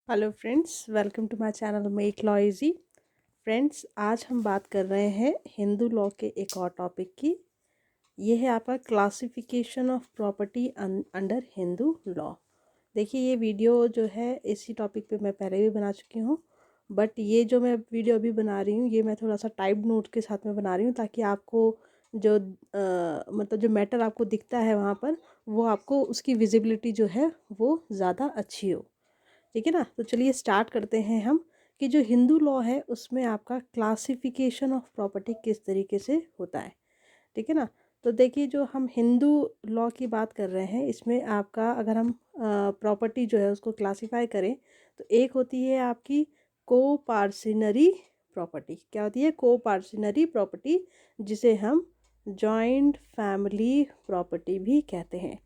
Hello friends, welcome to my channel make law easy. Friends, आज हम बात कर रहे हैं हिंदू लॉ के एक और टॉपिक की। ये है आपका classification of property under Hindu law. देखिए, ये वीडियो जो है इसी टॉपिक पे मैं पहले भी बना चुकी हूँ, बट ये जो मैं वीडियो अभी बना रही हूँ ये मैं थोड़ा सा टाइप नोट के साथ में बना रही हूँ ताकि आपको जो मतलब जो मैटर आपको दिखता है वहाँ पर वो आपको उसकी विजिबिलिटी जो है वो ज़्यादा अच्छी हो। ठीक है ना। तो चलिए स्टार्ट करते हैं हम कि जो हिंदू लॉ है उसमें आपका क्लासिफिकेशन ऑफ प्रॉपर्टी किस तरीके से होता है। ठीक है ना। तो देखिए, जो हम हिंदू लॉ की बात कर रहे हैं इसमें आपका अगर हम प्रॉपर्टी जो है उसको क्लासिफाई करें तो एक होती है आपकी को पार्सिनरी प्रॉपर्टी। क्या होती है? को पार्सिनरी प्रॉपर्टी, जिसे हम जॉइंट फैमिली प्रॉपर्टी भी कहते हैं।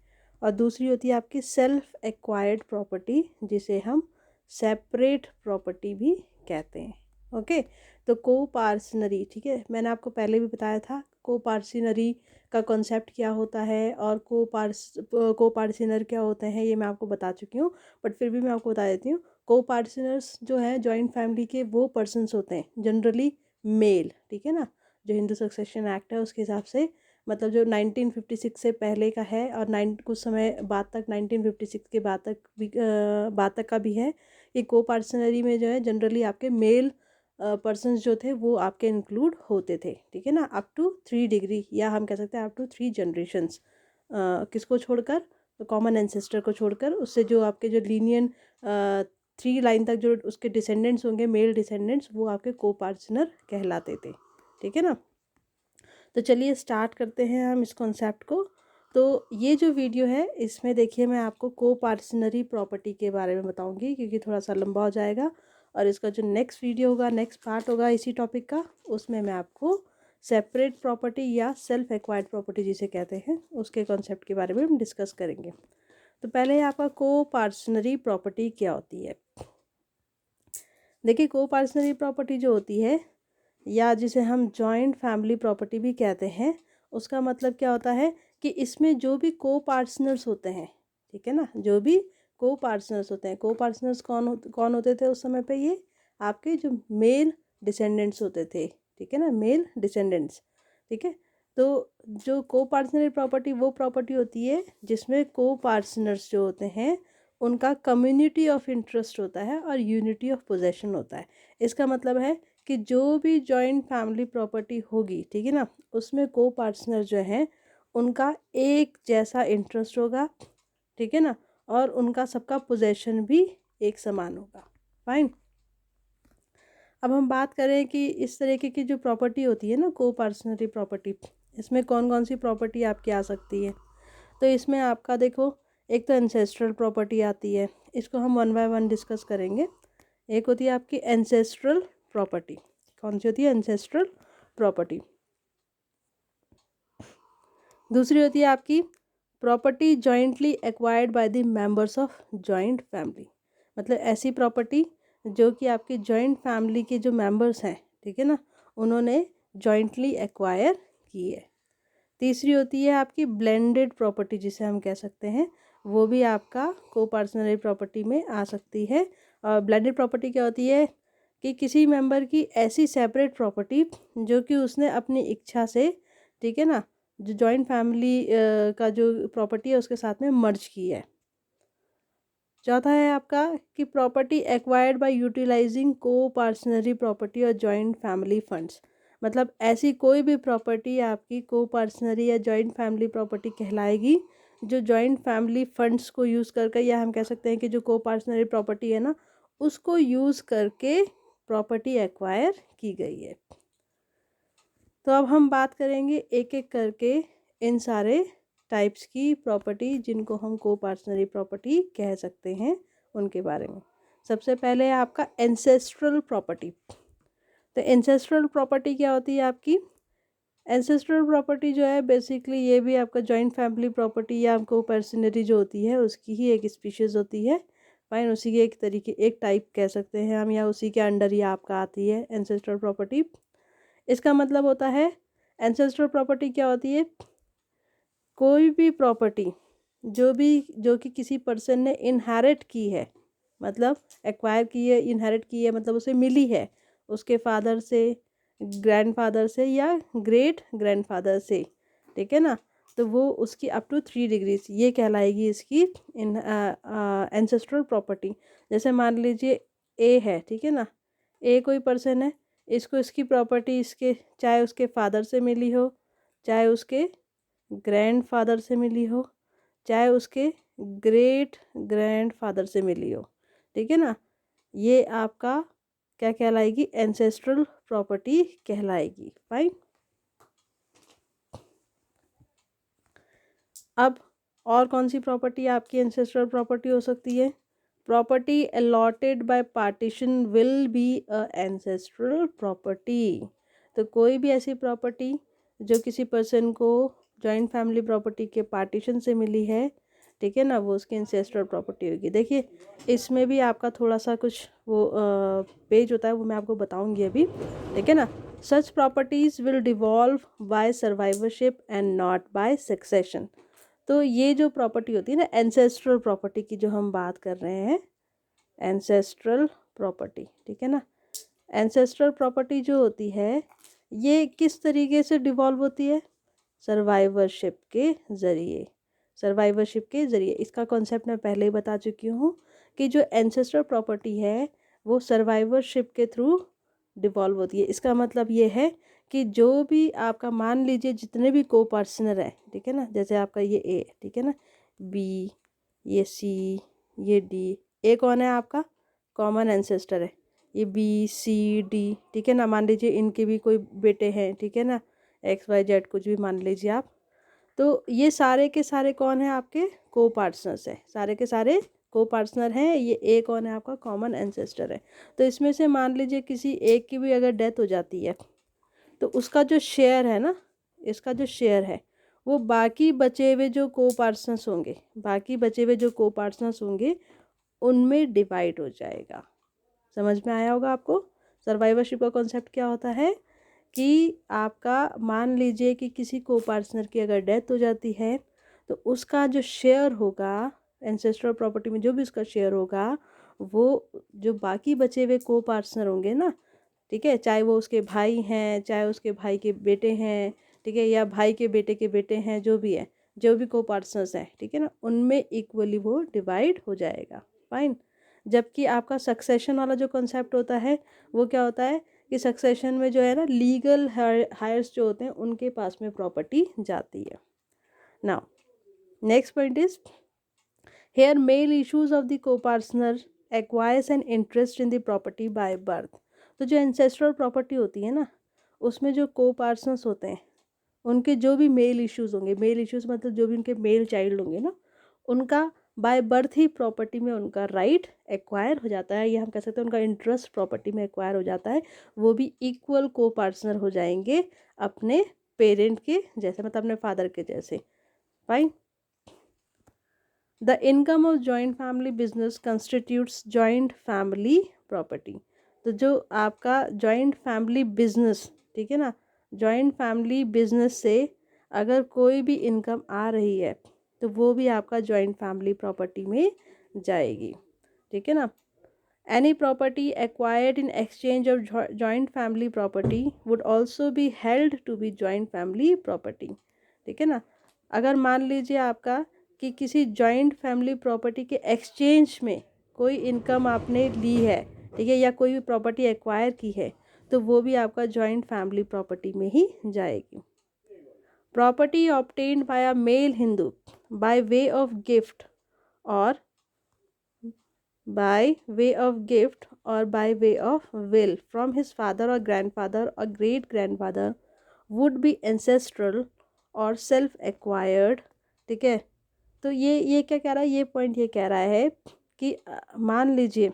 और दूसरी होती है आपकी सेल्फ एक्वायर्ड प्रॉपर्टी, जिसे हम सेपरेट प्रॉपर्टी भी कहते हैं। ओके। तो को पार्सनरी, ठीक है, मैंने आपको पहले भी बताया था को पार्सिनरी का कॉन्सेप्ट क्या होता है और को पार्सिनर क्या होते हैं, ये मैं आपको बता चुकी हूँ, बट फिर भी मैं आपको बता देती हूँ। को पार्सिनर्स जो है जॉइंट फैमिली के वो पर्सन्स होते हैं जनरली मेल। ठीक है ना। जो हिंदू सक्सेशन एक्ट है उसके हिसाब से, मतलब जो 1956 से पहले का है और कुछ समय बाद तक 1956 के बाद तक का भी है। ये को पार्सनरी में जो है जनरली आपके मेल पर्सन्स जो थे वो आपके इंक्लूड होते थे। ठीक है ना। अप टू 3 डिग्री, या हम कह सकते हैं अप टू 3 जनरेशन्स। किसको छोड़कर? तो कॉमन एंसेस्टर को छोड़कर, उससे जो आपके जो लीनियन 3 लाइन तक जो उसके डिसेंडेंट्स होंगे, मेल डिसेंडेंट्स, वो आपके को पार्सनर कहलाते थे। ठीक है ना। तो चलिए स्टार्ट करते हैं हम इस कॉन्सेप्ट को। तो ये जो वीडियो है इसमें देखिए मैं आपको को पार्सनरी प्रॉपर्टी के बारे में बताऊंगी क्योंकि थोड़ा सा लंबा हो जाएगा। और इसका जो नेक्स्ट वीडियो होगा, नेक्स्ट पार्ट होगा इसी टॉपिक का, उसमें मैं आपको सेपरेट प्रॉपर्टी या सेल्फ एक्वायर्ड प्रॉपर्टी जिसे कहते हैं उसके कॉन्सेप्ट के बारे में हम डिस्कस करेंगे। तो पहले आपका को पार्सनरी प्रॉपर्टी क्या होती है। देखिए, को पार्सनरी प्रॉपर्टी जो होती है, या जिसे हम जॉइंट फैमिली प्रॉपर्टी भी कहते हैं, उसका मतलब क्या होता है कि इसमें जो भी को पार्टनर्स होते हैं, ठीक है ना, जो भी को पार्टनर्स होते हैं, को पार्टनर्स कौन होते थे उस समय पे? ये आपके जो मेल डिसेंडेंट्स होते थे। ठीक है ना, मेल डिसेंडेंट्स। ठीक है। तो जो को पार्टनरी प्रॉपर्टी वो प्रॉपर्टी होती है जिसमें को पार्टनर्स जो होते हैं उनका कम्युनिटी ऑफ इंटरेस्ट होता है और यूनिटी ऑफ पोजेशन होता है। इसका मतलब है कि जो भी जॉइंट फैमिली प्रॉपर्टी होगी, ठीक है ना, उसमें को पार्टनर जो हैं उनका एक जैसा इंटरेस्ट होगा। ठीक है ना। और उनका सबका पोजेशन भी एक समान होगा। फाइन। अब हम बात करें कि इस तरीके की जो प्रॉपर्टी होती है ना, को पार्सनरी प्रॉपर्टी, इसमें कौन कौन सी प्रॉपर्टी आपकी आ सकती है। तो इसमें आपका देखो, एक तो एंसेस्ट्रल प्रॉपर्टी आती है, इसको हम वन बाय वन डिस्कस करेंगे। एक होती है आपकी एंसेस्ट्रल प्रॉपर्टी। कौन सी होती है? Ancestral property. दूसरी होती है आपकी property jointly acquired by the members of joint family. मतलब ऐसी प्रॉपर्टी जो कि आपकी जॉइंट फैमिली के जो मेंबर्स हैं, ठीक है ना, उन्होंने जॉइंटली एक्वायर की है। तीसरी होती है आपकी ब्लेंडेड प्रॉपर्टी, जिसे हम कह सकते हैं, वो भी आपका को पर्सनल प्रॉपर्टी में आ सकती है। और ब्लेंडेड प्रॉपर्टी क्या होती है कि किसी मेंबर की ऐसी सेपरेट प्रॉपर्टी जो कि उसने अपनी इच्छा से, ठीक है ना, जो जॉइंट फैमिली का जो प्रॉपर्टी है उसके साथ में मर्ज की है। चौथा है आपका कि प्रॉपर्टी एक्वायर्ड बाय यूटिलाइजिंग को पार्सनरी प्रॉपर्टी और जॉइंट फैमिली फंड्स। मतलब ऐसी कोई भी प्रॉपर्टी आपकी को पार्सनरी या जॉइंट फैमिली प्रॉपर्टी कहलाएगी जो जॉइंट फैमिली फंड्स को यूज़ करके, या हम कह सकते हैं कि जो को पार्सनरी प्रॉपर्टी है ना उसको यूज़ करके प्रॉपर्टी एक्वायर की गई है। तो अब हम बात करेंगे एक एक करके इन सारे टाइप्स की प्रॉपर्टी जिनको हम को पार्सनरी प्रॉपर्टी कह सकते हैं उनके बारे में। सबसे पहले है आपका एंसेस्ट्रल प्रॉपर्टी। तो एंसेस्ट्रल प्रॉपर्टी क्या होती है आपकी? एंसेस्ट्रल प्रॉपर्टी जो है बेसिकली ये भी आपका जॉइंट फैमिली प्रॉपर्टी या को पर्सनरी जो होती है उसकी ही एक स्पीशीज़ होती है। फाइन, उसी के एक तरीके, एक टाइप कह सकते हैं हम, या उसी के अंडर ही आपका आती है एंसेस्ट्रल प्रॉपर्टी। इसका मतलब होता है, एंसेस्ट्रल प्रॉपर्टी क्या होती है? कोई भी प्रॉपर्टी जो कि किसी पर्सन ने इनहेरिट की है, मतलब एक्वायर की है, इनहेरिट की है, मतलब उसे मिली है उसके फादर से, ग्रैंडफादर से या ग्रेट ग्रैंडफादर से, ठीक है ना। तो वो उसकी अप टू 3 डिग्रीज ये कहलाएगी इसकी इन एंसेस्ट्रल प्रॉपर्टी। जैसे मान लीजिए ए है, ठीक है ना, ए कोई पर्सन है, इसको इसकी प्रॉपर्टी इसके चाहे उसके फादर से मिली हो, चाहे उसके ग्रैंडफादर से मिली हो, चाहे उसके ग्रेट ग्रैंडफादर से मिली हो, ठीक है ना, ये आपका क्या कहलाएगी, एंसेस्ट्रल प्रॉपर्टी कहलाएगी। फाइन। अब और कौन सी प्रॉपर्टी आपकी एंसेस्ट्रल प्रॉपर्टी हो सकती है? Property allotted by partition will be a ancestral property. तो कोई भी ऐसी प्रॉपर्टी जो किसी पर्सन को जॉइंट फैमिली प्रॉपर्टी के पार्टीशन से मिली है, ठीक है ना, वो उसकी एंसेस्ट्रल प्रॉपर्टी होगी। देखिए इसमें भी आपका थोड़ा सा कुछ वो पेज होता है, वो मैं आपको बताऊंगी अभी, ठीक है ना। Such properties will devolve by survivorship and not by succession. तो ये जो प्रॉपर्टी होती है ना एंसेस्ट्रल प्रॉपर्टी की जो हम बात कर रहे हैं, एंसेस्ट्रल प्रॉपर्टी, ठीक है ना, एंसेस्ट्रल प्रॉपर्टी जो होती है ये किस तरीके से डिवॉल्व होती है? सर्वाइवरशिप के ज़रिए। सर्वाइवरशिप के ज़रिए इसका कॉन्सेप्ट मैं पहले ही बता चुकी हूँ कि जो एंसेस्ट्रल प्रॉपर्टी है वो सर्वाइवरशिप के थ्रू डिवॉल्व होती है। इसका मतलब ये है कि जो भी आपका मान लीजिए जितने भी को पार्टनर है, ठीक है ना, जैसे आपका ये ए, ठीक है ना, बी, ये सी, ये डी, ए कौन है आपका? कॉमन एंसेस्टर है। ये बी सी डी, ठीक है ना, मान लीजिए इनके भी कोई बेटे हैं, ठीक है ना, एक्स वाई जेड कुछ भी मान लीजिए आप। तो ये सारे के सारे कौन है आपके? को पार्टनर्स है, सारे के सारे को पार्टनर हैं। ये ए कौन है आपका? कॉमन एंसेस्टर है। तो इसमें से मान लीजिए किसी एक की भी अगर डेथ हो जाती है तो उसका जो शेयर है ना, इसका जो शेयर है वो बाकी बचे हुए जो को पार्टनर्स होंगे, बाकी बचे हुए जो को पार्टनर्स होंगे उनमें डिवाइड हो जाएगा। समझ में आया होगा आपको? सर्वाइवरशिप का कॉन्सेप्ट क्या होता है कि आपका मान लीजिए कि किसी को पार्टनर की अगर डेथ हो जाती है तो उसका जो शेयर होगा एंसेस्ट्रल प्रॉपर्टी में, जो भी उसका शेयर होगा वो जो बाकी बचे हुए को पार्टनर होंगे ना, ठीक है, चाहे वो उसके भाई हैं, चाहे उसके भाई के बेटे हैं, ठीक है, या भाई के बेटे हैं, जो भी है, जो भी को पार्टनर्स हैं, ठीक है ना, उनमें इक्वली वो डिवाइड हो जाएगा। फाइन। जबकि आपका सक्सेशन वाला जो कॉन्सेप्ट होता है वो क्या होता है कि सक्सेशन में जो है ना लीगल हायर्स जो होते हैं उनके पास में प्रॉपर्टी जाती है। Now next point is here male issues of the coparcener acquires an interest in the property by birth. तो जो एंसेस्ट्रल प्रॉपर्टी होती है ना उसमें जो को पार्टनर्स होते हैं उनके जो भी मेल इश्यूज होंगे, मेल इश्यूज मतलब जो भी उनके मेल चाइल्ड होंगे ना, उनका बाय बर्थ ही प्रॉपर्टी में उनका राइट एक्वायर हो जाता है, या हम कह सकते हैं उनका इंटरेस्ट प्रॉपर्टी में एक्वायर हो जाता है। वो भी इक्वल को पार्टनर हो जाएंगे अपने पेरेंट के जैसे, मतलब अपने फादर के जैसे। Fine. The income of joint family business constitutes joint family property. तो जो आपका जॉइंट फैमिली बिजनेस, ठीक है ना, जॉइंट फैमिली बिजनेस से अगर कोई भी इनकम आ रही है तो वो भी आपका जॉइंट फैमिली प्रॉपर्टी में जाएगी, ठीक है ना। Any property acquired in exchange of joint family property would also be held to be joint family property, ठीक है ना। अगर मान लीजिए आपका कि किसी जॉइंट फैमिली प्रॉपर्टी के एक्सचेंज में कोई इनकम आपने ली है, ठीक है, या कोई भी प्रॉपर्टी एक्वायर की है तो वो भी आपका जॉइंट फैमिली प्रॉपर्टी में ही जाएगी। Property obtained by a male Hindu by way of gift और by way of gift or by way of will from his father or grandfather or great grandfather would be ancestral or self acquired, ठीक है। तो ये क्या कह रहा है, ये पॉइंट ये कह रहा है कि मान लीजिए,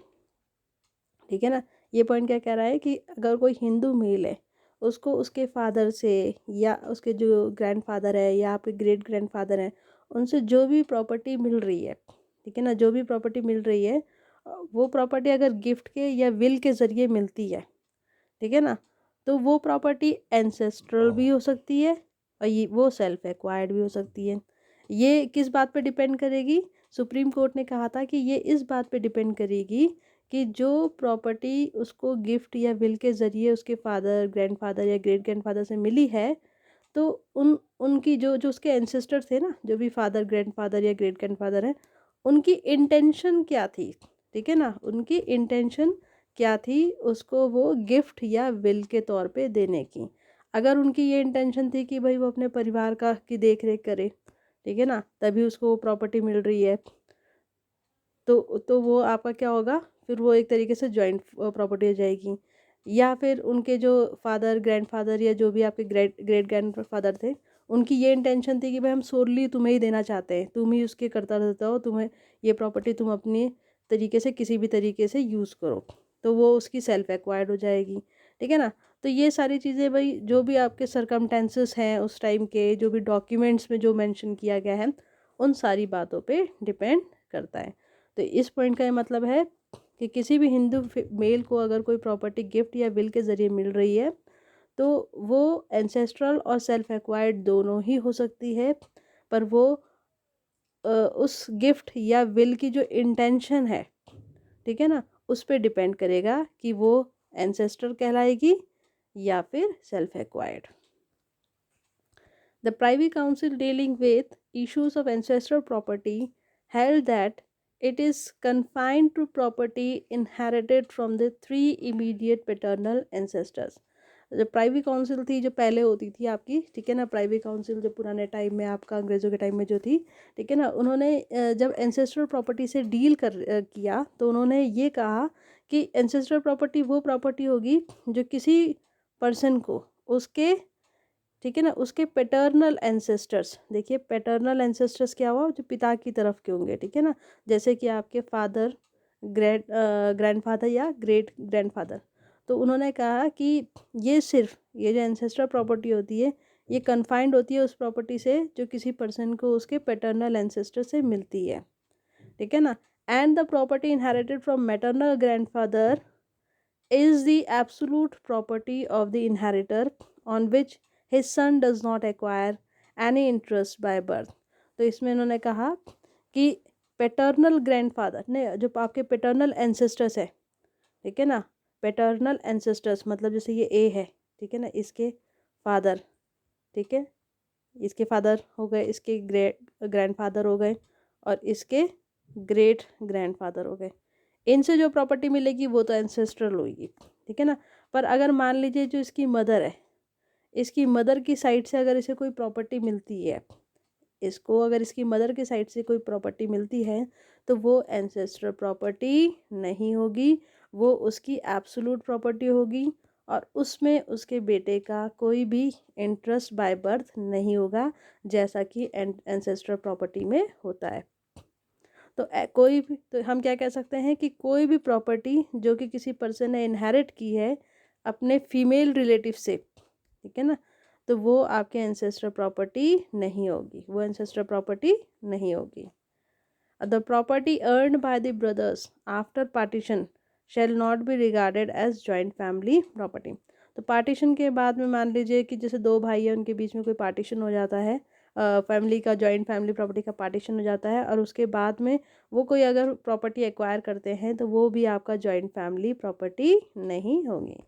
ठीक है ना, ये पॉइंट क्या कह रहा है कि अगर कोई हिंदू मेल है उसको उसके फादर से या उसके जो ग्रैंडफादर है या आपके ग्रेट ग्रैंडफादर हैं उनसे जो भी प्रॉपर्टी मिल रही है, ठीक है ना, जो भी प्रॉपर्टी मिल रही है वो प्रॉपर्टी अगर गिफ्ट के या विल के ज़रिए मिलती है, ठीक है ना, तो वो प्रॉपर्टी एंसेस्ट्रल भी हो सकती है और ये वो सेल्फ एक्वायर्ड भी हो सकती है। ये किस बात पे डिपेंड करेगी? सुप्रीम कोर्ट ने कहा था कि ये इस बात पे डिपेंड करेगी कि जो प्रॉपर्टी उसको गिफ्ट या विल के ज़रिए उसके फादर, ग्रैंडफादर या ग्रेट ग्रैंडफादर से मिली है, तो उनकी जो जो उसके एंसेस्टर थे ना, जो भी फादर, ग्रैंडफादर या ग्रेट ग्रैंडफादर हैं, उनकी इंटेंशन क्या थी, ठीक है ना, उनकी इंटेंशन क्या थी उसको वो गिफ्ट या विल के तौर पे देने की। अगर उनकी ये इंटेंशन थी कि भाई वो अपने परिवार का की देख रेख करे, ठीक है ना, तभी उसको वो प्रॉपर्टी मिल रही है, तो वो आपका क्या होगा, फिर वो एक तरीके से जॉइंट प्रॉपर्टी हो जाएगी। या फिर उनके जो फादर, ग्रैंडफादर या जो भी आपके ग्रेट ग्रेट ग्रैंडफादर थे, उनकी ये इंटेंशन थी कि भाई हम सोलली तुम्हें ही देना चाहते हैं, तुम ही उसके करता रहता हो, तुम्हें ये प्रॉपर्टी तुम अपने तरीके से किसी भी तरीके से यूज़ करो, तो वो उसकी सेल्फ एक्वायर्ड हो जाएगी, ठीक है ना। तो ये सारी चीज़ें भाई जो भी आपके सरकमटेंसेस हैं उस टाइम के, जो भी डॉक्यूमेंट्स में जो मेंशन किया गया है, उन सारी बातों पे डिपेंड करता है। तो इस पॉइंट का ये मतलब है कि किसी भी हिंदू मेल को अगर कोई प्रॉपर्टी गिफ्ट या विल के ज़रिए मिल रही है, तो वो एंसेस्ट्रल और सेल्फ एक्वायर्ड दोनों ही हो सकती है, पर वो उस गिफ्ट या विल की जो इंटेंशन है, ठीक है ना, उस पर डिपेंड करेगा कि वो एंसेस्ट्रल कहलाएगी या फिर self acquired. The Privy Council dealing with issues of ancestral property held that it is confined to property inherited from the three immediate paternal ancestors. जो प्राइवी काउंसिल थी, जो पहले होती थी आपकी, ठीक है ना, प्राइवी काउंसिल जो पुराने टाइम में आपका अंग्रेज़ों के टाइम में जो थी, ठीक है ना, उन्होंने जब एंसेस्ट्रल प्रॉपर्टी से डील किया, तो उन्होंने ये कहा कि एंसेस्ट्रल प्रॉपर्टी वो प्रॉपर्टी होगी जो किसी पर्सन को उसके, ठीक है ना, उसके पैटर्नल एंसेस्टर्स, देखिए पैटर्नल एंसेस्टर्स क्या हुआ, जो पिता की तरफ के होंगे, ठीक है ना, जैसे कि आपके फादर, ग्रैंडफादर या ग्रेट ग्रैंडफादर। तो उन्होंने कहा कि ये सिर्फ ये जो एंसेस्टर प्रॉपर्टी होती है, ये कन्फाइंड होती है उस प्रॉपर्टी से जो किसी पर्सन को उसके पैटर्नल एंसेस्टर से मिलती है, ठीक है ना। And the property inherited from maternal grandfather is the absolute property of the inheritor on which his son does not acquire any interest by birth। तो इसमें इन्होंने कहा कि पैटर्नल ग्रैंडफादर ने, जो आपके पैटर्नल एंसेस्टर्स है, ठीक है ना, पैटर्नल एंसेस्टर्स मतलब जैसे ये ए है, ठीक है ना, इसके फादर, ठीक है, इसके फादर हो गए, इसके ग्रैंडफादर हो गए, और इसके ग्रेट ग्रैंडफादर हो गए, इनसे जो प्रॉपर्टी मिलेगी वो तो एंसेस्ट्रल होगी, ठीक है ना। पर अगर मान लीजिए जो इसकी मदर है, इसकी मदर की साइड से अगर इसे कोई प्रॉपर्टी मिलती है, इसको अगर इसकी मदर की साइड से कोई प्रॉपर्टी मिलती है, तो वो एंसेस्ट्रल प्रॉपर्टी नहीं होगी, वो उसकी एब्सोल्यूट प्रॉपर्टी होगी, और उसमें उसके बेटे का कोई भी इंटरेस्ट बाय बर्थ नहीं होगा, जैसा कि एंसेस्ट्रल प्रॉपर्टी में होता है। तो कोई भी, तो हम क्या कह सकते हैं कि कोई भी प्रॉपर्टी जो कि किसी पर्सन ने इनहेरिट की है अपने फीमेल रिलेटिव से, ठीक है ना, तो वो आपके एंसेस्टर प्रॉपर्टी नहीं होगी, वो एंसेस्टर प्रॉपर्टी नहीं होगी। The property earned by the brothers after partition shall not be regarded as joint family property. तो पार्टीशन के बाद में मान लीजिए कि जैसे दो भाई हैं, उनके बीच में कोई पार्टीशन हो जाता है, फैमिली का, जॉइंट फैमिली प्रॉपर्टी का पार्टीशन हो जाता है, और उसके बाद में वो कोई अगर प्रॉपर्टी एक्वायर करते हैं, तो वो भी आपका जॉइंट फैमिली प्रॉपर्टी नहीं होगी।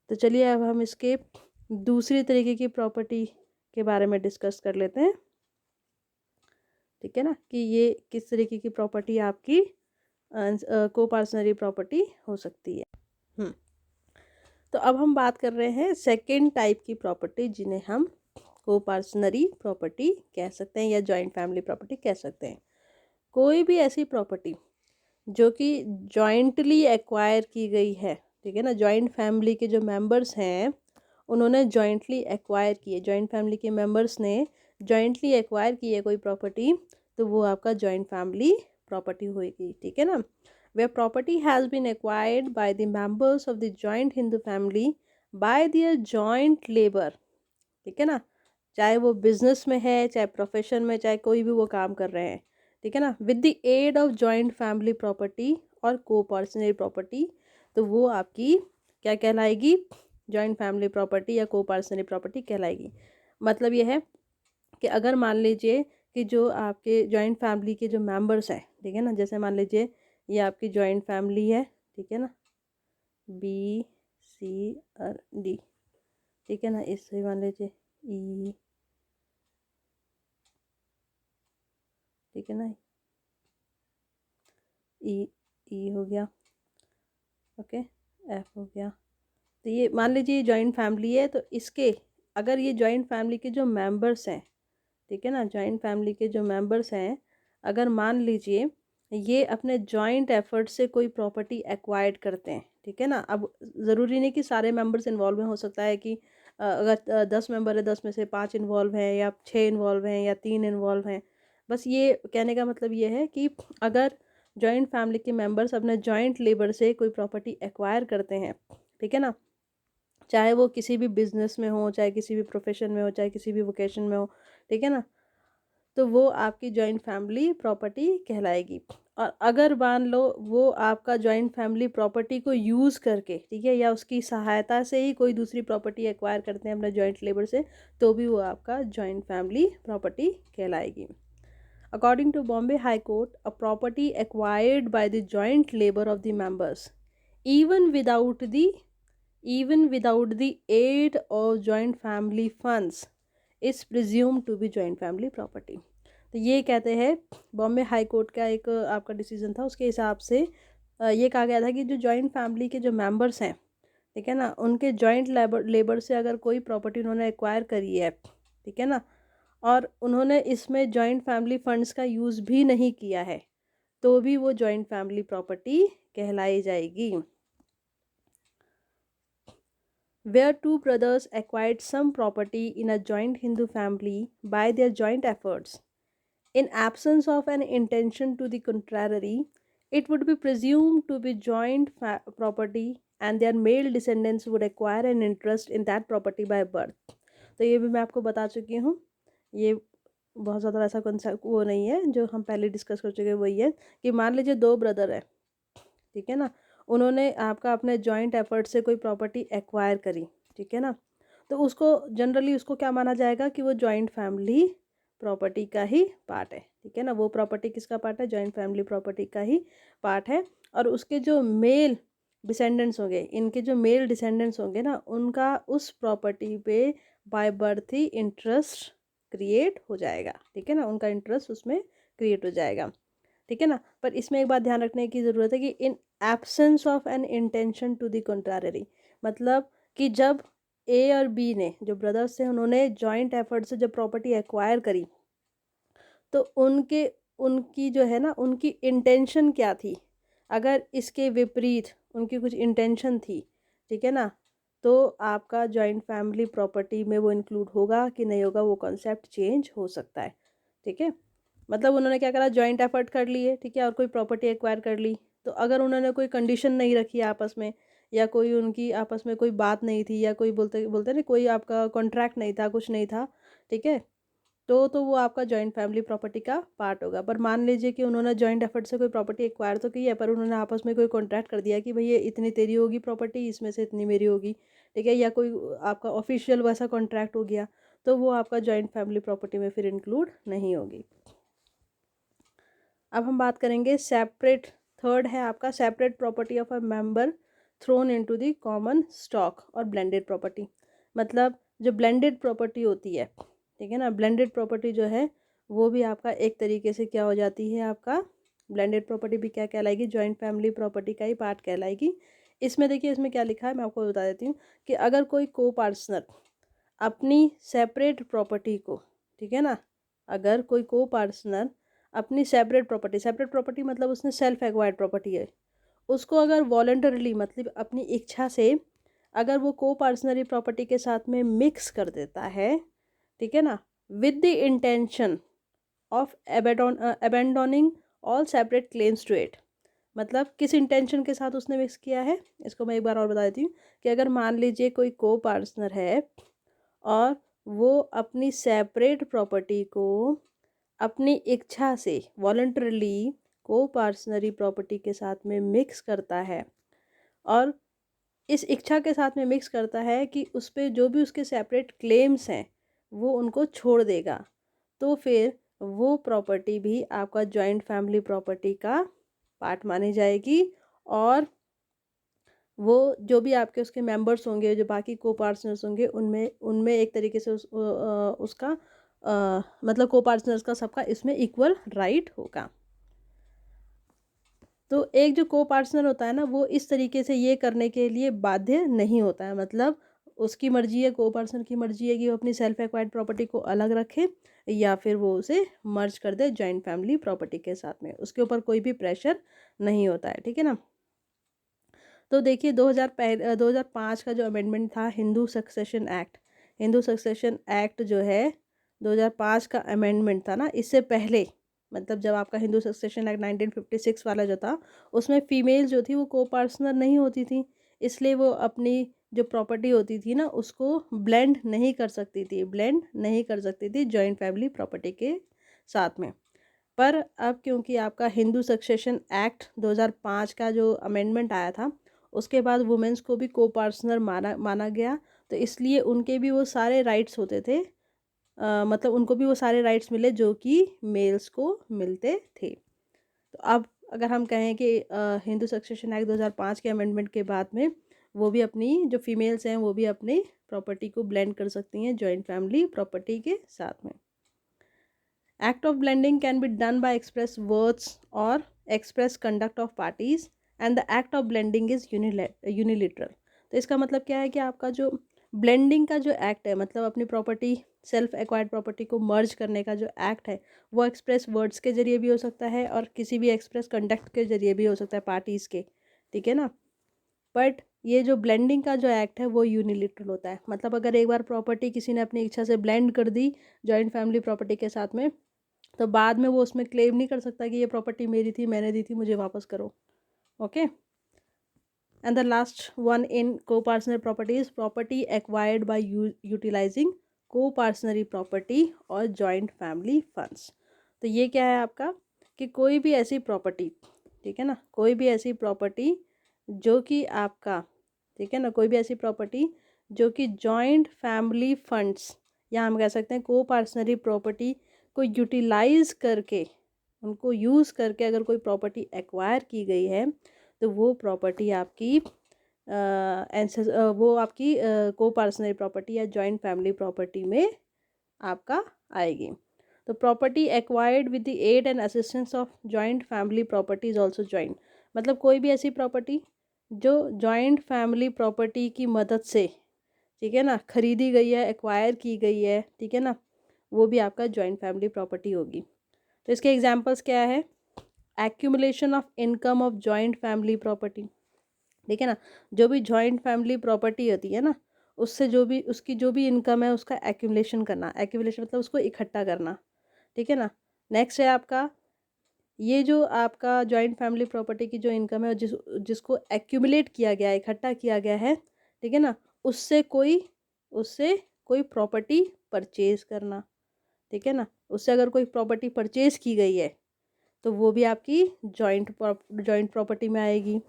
तो चलिए अब हम इसके दूसरी तरीके की प्रॉपर्टी के बारे में डिस्कस कर लेते हैं, ठीक है ना, कि ये किस तरीके की प्रॉपर्टी आपकी कोपार्सनरी प्रॉपर्टी हो सकती है। तो अब हम बात कर रहे हैं सेकेंड टाइप की प्रॉपर्टी, जिन्हें हम कोपार्सनरी प्रॉपर्टी कह सकते हैं या जॉइंट फैमिली प्रॉपर्टी कह सकते हैं। कोई भी ऐसी प्रॉपर्टी जो कि जॉइंटली एक्वायर की गई है, ठीक है ना, जॉइंट फैमिली के जो मेंबर्स हैं उन्होंने जॉइंटली एक्वायर की है, जॉइंट फैमिली के मेंबर्स ने जॉइंटली एक्वायर की है कोई प्रॉपर्टी, तो वो आपका जॉइंट फैमिली प्रॉपर्टी होगी, ठीक है ना। where property has been acquired by the members of the joint Hindu family by their joint labor, ठीक है ना, चाहे वो बिजनेस में है, चाहे प्रोफेशन में, चाहे कोई भी वो काम कर रहे हैं, ठीक है ना, with the aid of joint family property और कोपार्सनरी प्रॉपर्टी, तो वो आपकी क्या कहलाएगी, जॉइंट फैमिली प्रॉपर्टी या कोपार्सनरी प्रॉपर्टी कहलाएगी। मतलब ये है कि अगर मान लीजिए कि जो आपके जॉइंट फैमिली के जो मेंबर्स हैं, ठीक है ना, जैसे मान लीजिए ये आपकी जॉइंट फैमिली है, ठीक है ना, बी सी और डी, ठीक है ना, इससे मान लीजिए ई, ठीक है ना, ई, ई हो गया, ओके, एफ हो गया। तो ये मान लीजिए जॉइंट फैमिली है, तो इसके अगर ये जॉइंट फैमिली के जो मेंबर्स हैं, ठीक है ना, जॉइंट फैमिली के जो मेंबर्स हैं, अगर मान लीजिए ये अपने जॉइंट एफर्ट से कोई प्रॉपर्टी एक्वायर्ड करते हैं, ठीक है ना, अब ज़रूरी नहीं कि सारे मेंबर्स इन्वॉल्व हैं, हो सकता है कि अगर 10 मेंबर है, 10 में से 5 इन्वॉल्व हैं या 6 इन्वॉल्व हैं या 3 इन्वॉल्व हैं। बस ये कहने का मतलब ये है कि अगर जॉइंट फैमिली के मेंबर्स अपने जॉइंट लेबर से कोई प्रॉपर्टी एक्वायर करते हैं, ठीक है ना, चाहे वो किसी भी बिजनेस में हो, चाहे किसी भी प्रोफेशन में हो, चाहे किसी भी वोकेशन में हो, ठीक है ना, तो वो आपकी जॉइंट फैमिली प्रॉपर्टी कहलाएगी। और अगर मान लो वो आपका जॉइंट फैमिली प्रॉपर्टी को यूज़ करके, ठीक है, या उसकी सहायता से ही कोई दूसरी प्रॉपर्टी एक्वायर करते हैं अपने जॉइंट लेबर से, तो भी वो आपका जॉइंट फैमिली प्रॉपर्टी कहलाएगी। According to Bombay high court, a property acquired by the joint labour of the members even without the even without the aid of joint family funds is presumed to be joint family property। तो ये कहते हैं, Bombay high court का एक आपका decision था, उसके हिसाब से ये कहा गया था कि जो जॉइंट फैमिली के जो मेंबर्स हैं, ठीक है ना, उनके जॉइंट लेबर से अगर कोई प्रॉपर्टी उन्होंने एक्वायर करी है, ठीक है ना, और उन्होंने इसमें जॉइंट फैमिली फंड्स का यूज़ भी नहीं किया है, तो भी वो जॉइंट फैमिली प्रॉपर्टी कहलाई जाएगी। Where two brothers acquired some property in a joint Hindu family by their joint efforts, in absence of an intention to the contrary, it would be presumed to be joint property and their male descendants would acquire an interest in that property by birth। तो ये भी मैं आपको बता चुकी हूँ, ये बहुत ज़्यादा वैसा कंसेप्ट वो नहीं है, जो हम पहले डिस्कस कर चुके हैं वही है कि मान लीजिए 2 ब्रदर है, ठीक है ना, उन्होंने आपका अपने जॉइंट एफर्ट से कोई प्रॉपर्टी एक्वायर करी, ठीक है ना, तो उसको जनरली उसको क्या माना जाएगा कि वो जॉइंट फैमिली प्रॉपर्टी का ही पार्ट है, ठीक है ना, वो प्रॉपर्टी किसका पार्ट है, जॉइंट फैमिली प्रॉपर्टी का ही पार्ट है। और उसके जो मेल डिसेंडेंट्स होंगे, इनके जो मेल डिसेंडेंट्स होंगे ना, उनका उस प्रॉपर्टी पे by birth he interest create हो जाएगा, ठीक है ना, उनका इंटरेस्ट उसमें क्रिएट हो जाएगा, ठीक है ना। पर इसमें एक बात ध्यान रखने की ज़रूरत है कि in absence of an intention to the contrary, मतलब कि जब ए और बी ने, जो ब्रदर्स थे, उन्होंने जॉइंट एफर्ट से जब प्रॉपर्टी एक्वायर करी, तो उनके उनकी जो है ना, उनकी इंटेंशन क्या थी, अगर इसके विपरीत उनकी कुछ इंटेंशन थी, ठीक है ना, तो आपका जॉइंट फैमिली प्रॉपर्टी में वो इंक्लूड होगा कि नहीं होगा, वो कॉन्सेप्ट चेंज हो सकता है, ठीक है। मतलब उन्होंने क्या करा, जॉइंट एफर्ट कर लिए, ठीक है, और कोई प्रॉपर्टी एक्वायर कर ली, तो अगर उन्होंने कोई कंडीशन नहीं रखी आपस में, या कोई उनकी आपस में कोई बात नहीं थी, या कोई बोलते बोलते नहीं, कोई आपका कॉन्ट्रैक्ट नहीं था, कुछ नहीं था, ठीक है, तो वो आपका जॉइंट फैमिली प्रॉपर्टी का पार्ट होगा। पर मान लीजिए कि उन्होंने जॉइंट एफर्ट से कोई प्रॉपर्टी एक्वायर तो की है, पर उन्होंने आपस में कोई कॉन्ट्रैक्ट कर दिया कि भाई ये इतनी तेरी होगी प्रॉपर्टी, इसमें से इतनी मेरी होगी, ठीक है, या कोई आपका ऑफिशियल वैसा कॉन्ट्रैक्ट हो गया, तो वो आपका जॉइंट फैमिली प्रॉपर्टी में फिर इंक्लूड नहीं होगी। अब हम बात करेंगे सेपरेट, थर्ड है आपका separate property of a member throne into the common stock और ब्लेंडेड प्रॉपर्टी। मतलब जो ब्लेंडेड प्रॉपर्टी होती है, ठीक है ना, ब्लेंडेड प्रॉपर्टी जो है वो भी आपका एक तरीके से क्या हो जाती है, आपका ब्लेंडेड प्रॉपर्टी भी क्या कहलाएगी, जॉइंट फैमिली प्रॉपर्टी का ही पार्ट कहलाएगी। इसमें देखिए, इसमें क्या लिखा है मैं आपको बता देती हूँ कि अगर कोई को पार्टनर अपनी सेपरेट प्रॉपर्टी को, ठीक है ना, अगर कोई को पार्टनर अपनी सेपरेट प्रॉपर्टी मतलब उसने सेल्फ एक्वायर्ड प्रॉपर्टी है, उसको अगर वॉलंटरली मतलब अपनी इच्छा से अगर वो को पार्टनरी प्रॉपर्टी के साथ में मिक्स कर देता है, ठीक है ना, with the intention of abandoning all separate claims to it. मतलब किस इंटेंशन के साथ उसने मिक्स किया है, इसको मैं एक बार और बता देती हूँ कि अगर मान लीजिए कोई को पार्टनर है और वो अपनी सेपरेट प्रॉपर्टी को अपनी इच्छा से वॉलंटरली को पार्सनरी प्रॉपर्टी के साथ में मिक्स करता है, और इस इच्छा के साथ में मिक्स करता है कि उस पर जो भी उसके सेपरेट क्लेम्स हैं वो उनको छोड़ देगा, तो फिर वो प्रॉपर्टी भी आपका जॉइंट फैमिली प्रॉपर्टी का पार्ट मानी जाएगी। और वो जो भी आपके उसके मेंबर्स होंगे, जो बाकी को पार्टनर्स होंगे, उनमें उनमें एक तरीके से उसका मतलब को पार्टनर्स का सबका इसमें इक्वल राइट होगा। तो एक जो को पार्टनर होता है ना, वो इस तरीके से ये करने के लिए बाध्य नहीं होता है। मतलब उसकी मर्जी है, को पार्टनर की मर्जी है कि वो अपनी सेल्फ एक्वायर्ड प्रॉपर्टी को अलग रखे या फिर वो उसे मर्ज कर दे जॉइंट फैमिली प्रॉपर्टी के साथ में। उसके ऊपर कोई भी प्रेशर नहीं होता है, ठीक है ना। तो देखिए 2005 का जो अमेंडमेंट था Hindu succession act, Hindu succession act जो है 2005 का अमेंडमेंट था ना, इससे पहले मतलब जब आपका हिंदू सक्सेशन एक्ट 1956 वाला जो था, उसमें फीमेल जो थी वो को पार्टनर नहीं होती थी, इसलिए वो अपनी जो प्रॉपर्टी होती थी ना उसको ब्लेंड नहीं कर सकती थी, ब्लेंड नहीं कर सकती थी जॉइंट फैमिली प्रॉपर्टी के साथ में। पर अब क्योंकि आपका हिंदू सक्सेशन एक्ट 2005 का जो अमेंडमेंट आया था, उसके बाद वुमेन्स को भी को पार्टनर माना माना गया, तो इसलिए उनके भी वो सारे राइट्स होते थे, मतलब उनको भी वो सारे राइट्स मिले जो कि मेल्स को मिलते थे। तो अब अगर हम कहें कि हिंदू सक्सेशन एक्ट 2005 के अमेंडमेंट के बाद में वो भी अपनी जो फीमेल्स हैं वो भी अपनी प्रॉपर्टी को ब्लेंड कर सकती हैं जॉइंट फैमिली प्रॉपर्टी के साथ में। Act of blending can be done by express words or express conduct of parties and the act of blending is unilateral। तो इसका मतलब क्या है कि आपका जो ब्लेंडिंग का जो एक्ट है, मतलब अपनी प्रॉपर्टी सेल्फ एक्वायर्ड प्रॉपर्टी को मर्ज करने का जो एक्ट है, वो एक्सप्रेस वर्ड्स के जरिए भी हो सकता है और किसी भी एक्सप्रेस कंडक्ट के जरिए भी हो सकता है पार्टीज़ के, ठीक है ना। बट ये जो ब्लेंडिंग का जो एक्ट है वो यूनिलिटरल होता है। मतलब अगर एक बार प्रॉपर्टी किसी ने अपनी इच्छा से ब्लेंड कर दी जॉइंट फैमिली प्रॉपर्टी के साथ में, तो बाद में वो उसमें क्लेम नहीं कर सकता कि ये प्रॉपर्टी मेरी थी, मैंने दी थी, मुझे वापस करो। Okay. And the last one in coparcener property is property acquired by utilising coparcenary property और जॉइंट फैमिली फंड्स। तो ये क्या है आपका कि कोई भी ऐसी प्रॉपर्टी, ठीक है ना, कोई भी ऐसी प्रॉपर्टी जो कि आपका, ठीक है ना, कोई भी ऐसी प्रॉपर्टी जो कि जॉइंट फैमिली फंड्स या हम कह सकते हैं को पार्टनरी प्रॉपर्टी को यूटिलाइज करके, उनको यूज़ करके अगर कोई प्रॉपर्टी एक्वायर की गई है, तो वो प्रॉपर्टी आपकी वो आपकी को पार्टनरी प्रॉपर्टी या जॉइंट फैमिली प्रॉपर्टी में आपका आएगी। तो property acquired with the aid and assistance of joint family property is also joint. मतलब कोई भी ऐसी प्रॉपर्टी जो जॉइंट फैमिली प्रॉपर्टी की मदद से, ठीक है ना, खरीदी गई है, एक्वायर की गई है, ठीक है ना, वो भी आपका जॉइंट फैमिली प्रॉपर्टी होगी। तो इसके एग्जांपल्स क्या है? Accumulation of income of joint family property, ठीक है ना, जो भी जॉइंट फैमिली प्रॉपर्टी होती है ना, उससे जो भी उसकी जो भी इनकम है उसका एक्यूमुलेशन करना, एक्यूमुलेशन मतलब उसको इकट्ठा करना, ठीक है ना। नेक्स्ट है आपका ये जो आपका जॉइंट फैमिली प्रॉपर्टी की जो इनकम है जिसको एक्यूमुलेट किया गया है, इकट्ठा किया गया है, ठीक है ना, उससे कोई प्रॉपर्टी परचेज करना, ठीक है ना, उससे अगर कोई प्रॉपर्टी परचेज की गई है तो वो भी आपकी जॉइंट प्रॉपर्टी में आएगी।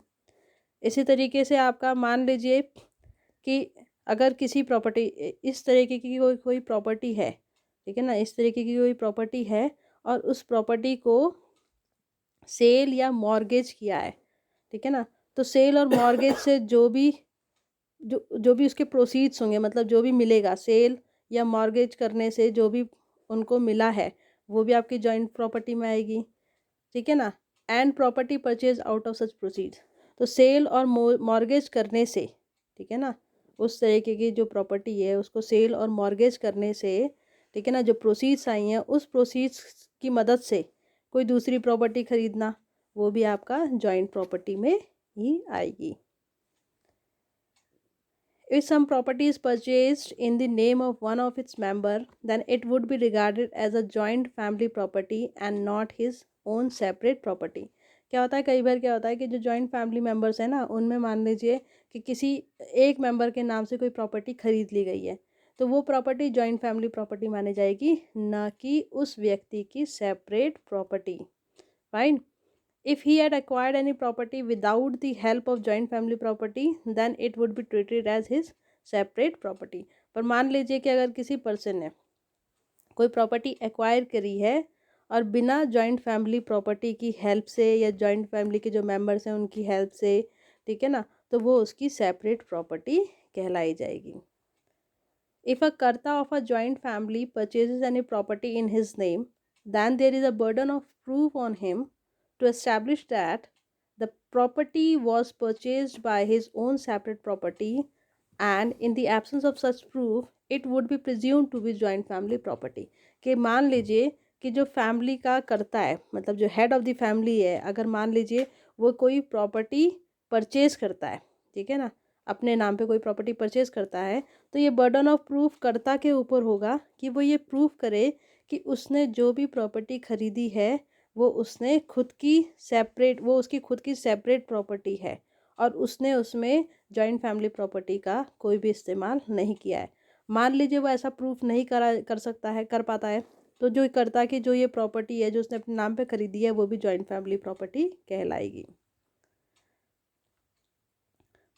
इसी तरीके से आपका मान लीजिए कि अगर किसी प्रॉपर्टी इस तरीके की कोई प्रॉपर्टी है, ठीक है ना, इस तरीके की कोई प्रॉपर्टी है और उस प्रॉपर्टी को सेल या मॉर्गेज किया है, ठीक है ना, तो सेल और मॉर्गेज से जो भी उसके प्रोसीड्स होंगे, मतलब जो भी मिलेगा सेल या मॉर्गेज करने से जो भी उनको मिला है, वो भी आपकी जॉइंट प्रॉपर्टी में आएगी, ठीक है ना। And property purchase out of such proceeds, तो सेल और मॉर्गेज करने से, ठीक है ना, उस तरीके की जो प्रॉपर्टी है उसको सेल और मॉर्गेज करने से, ठीक है ना, जो प्रोसीड्स आई हैं उस प्रोसीड्स की मदद से कोई दूसरी प्रॉपर्टी खरीदना, वो भी आपका जॉइंट प्रॉपर्टी में ही आएगी। If some property is purchased in the name of one of its member, then it would be regarded as a joint family property and not his own separate property। क्या होता है, कई बार क्या होता है कि जो जॉइंट फैमिली मेम्बर्स हैं ना, उनमें मान लीजिए कि किसी एक मेंबर के नाम से कोई प्रॉपर्टी खरीद ली गई है, तो वो प्रॉपर्टी जॉइंट फैमिली प्रॉपर्टी मानी जाएगी, ना कि उस व्यक्ति की separate property. Fine. If he had acquired any property without the help of joint family property, then it would be treated as his separate property। पर मान लीजिए कि अगर किसी पर्सन ने कोई प्रॉपर्टी एक्वायर करी है और बिना जॉइंट फैमिली प्रॉपर्टी की हेल्प से या जॉइंट फैमिली के जो मेंबर्स हैं उनकी हेल्प से, ठीक है ना, तो वो उसकी सेपरेट प्रॉपर्टी कहलाई जाएगी। If a karta of a joint family purchases any property in his name, then there is a burden of proof on him to establish that the property was purchased by his own separate property, and in the absence of such proof, it would be presumed to be joint family property। कि मान लीजिए कि जो family का करता है, मतलब जो हेड ऑफ द फैमिली है, अगर मान लीजिए वो कोई प्रॉपर्टी परचेज करता है, ठीक है ना, अपने नाम पे कोई प्रॉपर्टी परचेज करता है, तो ये बर्डन ऑफ प्रूफ कर्ता के ऊपर होगा कि वो ये प्रूफ करे कि उसने जो भी प्रॉपर्टी खरीदी है वो उसने खुद की सेपरेट, वो उसकी खुद की सेपरेट प्रॉपर्टी है और उसने उसमें जॉइंट फैमिली प्रॉपर्टी का कोई भी इस्तेमाल नहीं किया है। मान लीजिए वो ऐसा प्रूफ नहीं कर सकता है, कर पाता है, तो जो कर्ता की जो ये प्रॉपर्टी है जो उसने अपने नाम पे खरीदी है वो भी जॉइंट फैमिली प्रॉपर्टी कहलाएगी।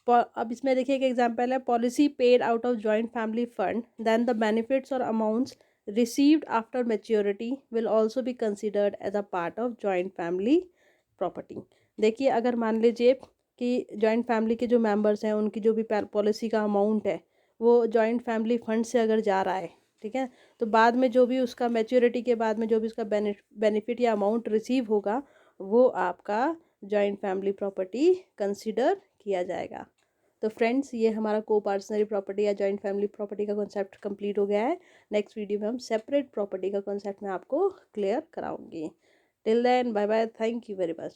अब इसमें देखिए एक एग्जांपल है, policy paid out of joint family fund then the benefits और amounts received after maturity will also be considered as a part of joint family property. देखिए अगर मान लीजिए कि जॉइंट फैमिली के जो मेंबर्स हैं उनकी जो भी पॉलिसी का अमाउंट है वो जॉइंट फैमिली फंड से अगर जा रहा है, ठीक है, तो बाद में जो भी उसका मैच्योरिटी के बाद में जो भी उसका बेनिफिट या अमाउंट रिसीव होगा वो आपका जॉइंट फैमिली प्रॉपर्टी कंसिडर किया जाएगा। तो फ्रेंड्स ये हमारा को पार्सनरी प्रॉपर्टी या जॉइंट फैमिली प्रॉपर्टी का कॉन्सेप्ट कंप्लीट हो गया है। नेक्स्ट वीडियो में हम सेपरेट प्रॉपर्टी का कॉन्सेप्ट मैं आपको क्लियर कराऊंगी। Till then bye bye, thank you very much.